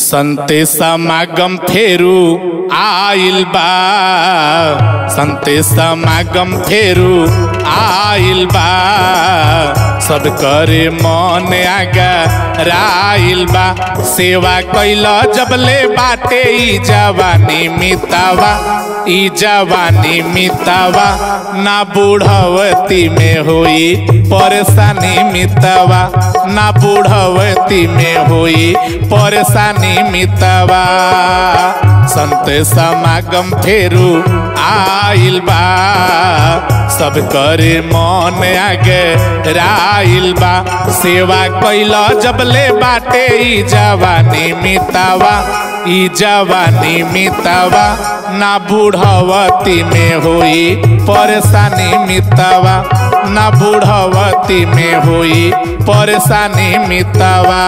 संते समागम फेरू आइल बा, संते समागम फेरू आइल बा, सब करे मन आगा राइल बा। सेवा कैला जबले बाटे ई जवानी मितावा, ई जवानी मितावा, ना बूढ़वती में हुई परेशानी मितावा, ना बूढ़वती में हुई परेशानी मितावा। संत समागम फेरू आइल बा, सब करे मन आगे राइल बा। सेवा कैला जबले बाटे ई जवानी मितावा, ई जवानी मितावा, ना बूढ़वती में हुई परेशानी मितावा, ना बूढ़वती में हुई परेशानी मितावा।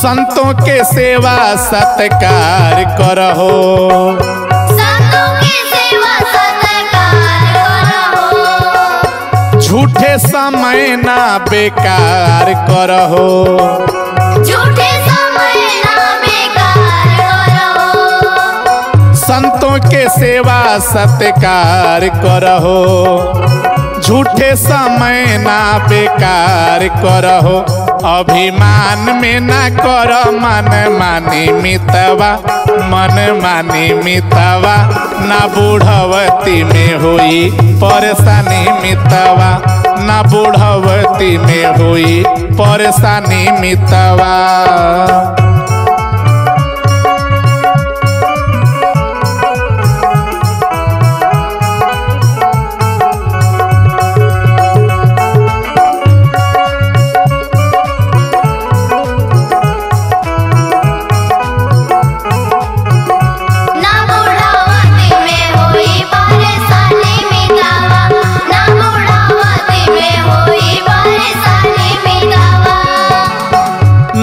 संतों के सेवा सत्कार करहो, संतों के सेवा सत्कार करहो, झूठे समय ना बेकार करहो, झूठे समय ना बेकार करहो। संतों के सेवा सत्कार करहो, झूठे समय ना बेकार करहो। अभिमान में ना करो मन मानी मितवा, मन मानी मितवा, ना बूढ़वती में हुई परेशानी मितवा, ना बूढ़वती में हुई परेशानी मितवा।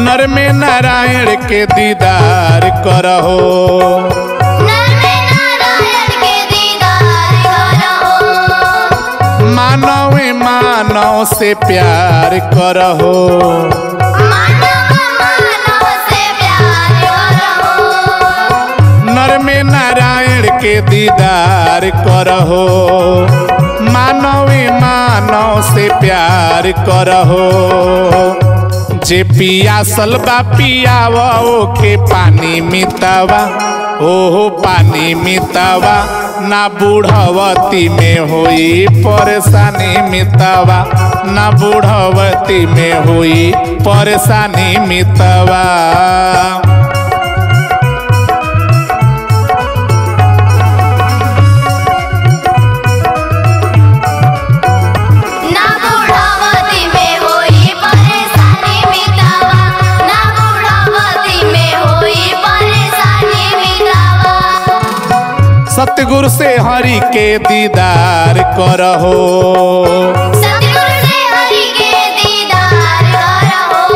नर में नारायण के दीदार करहो, नर में नारायण के दीदार करहो, मानव मानव से प्यार करहो, मानव मानव से प्यार करहो। नर में नारायण के दीदार करहो, मानव मानव से प्यार करहो। जे पियासल बा पियावो के पानी मितावा, ओहो पानी मितावा, ना बूढ़वती में हुई परेशानी मितावा, ना बूढ़वती में हुई परेशानी मितावा। सतगुरु से हरि के दीदार करहो, सतगुरु से हरि के दीदार करहो,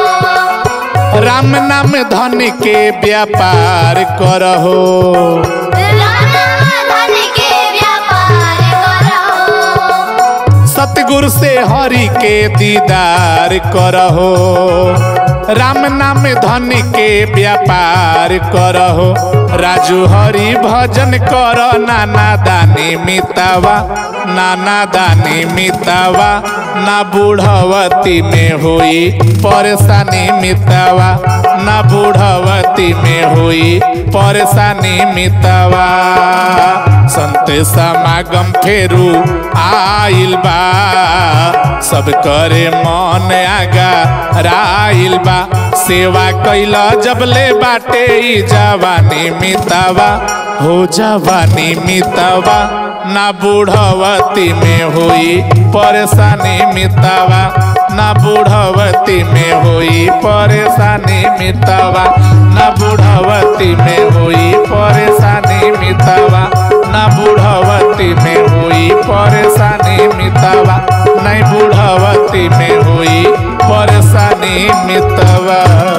राम नाम धन के व्यापार करहो, राम नाम धन के व्यापार करहो। सतगुरु से हरि के दीदार करहो, राम नाम धन के व्यापार करहो। राजू हरि भजन कर नाना दानी मितावा, नाना दानी मितावा, ना बूढ़वती में हुई परेशानी मितावा, ना बूढ़वती में हुई परेशानी मितावा। संत समागम फेरू आइल बा, सब करे मन आगा राइल बा। सेवा कैला जबले बाटे ई जवानी मितावा, हो जवानी मितावा, ना बूढ़वती में हुई परेशानी मितावा, ना बूढ़वती में हुई परेशानी मितवा न बुढ़वती में हुई परेशानी मितवा न बुढ़वती में हुई परेशानी मितवा नहीं बुढ़वती में हुई परेशानी मितवा।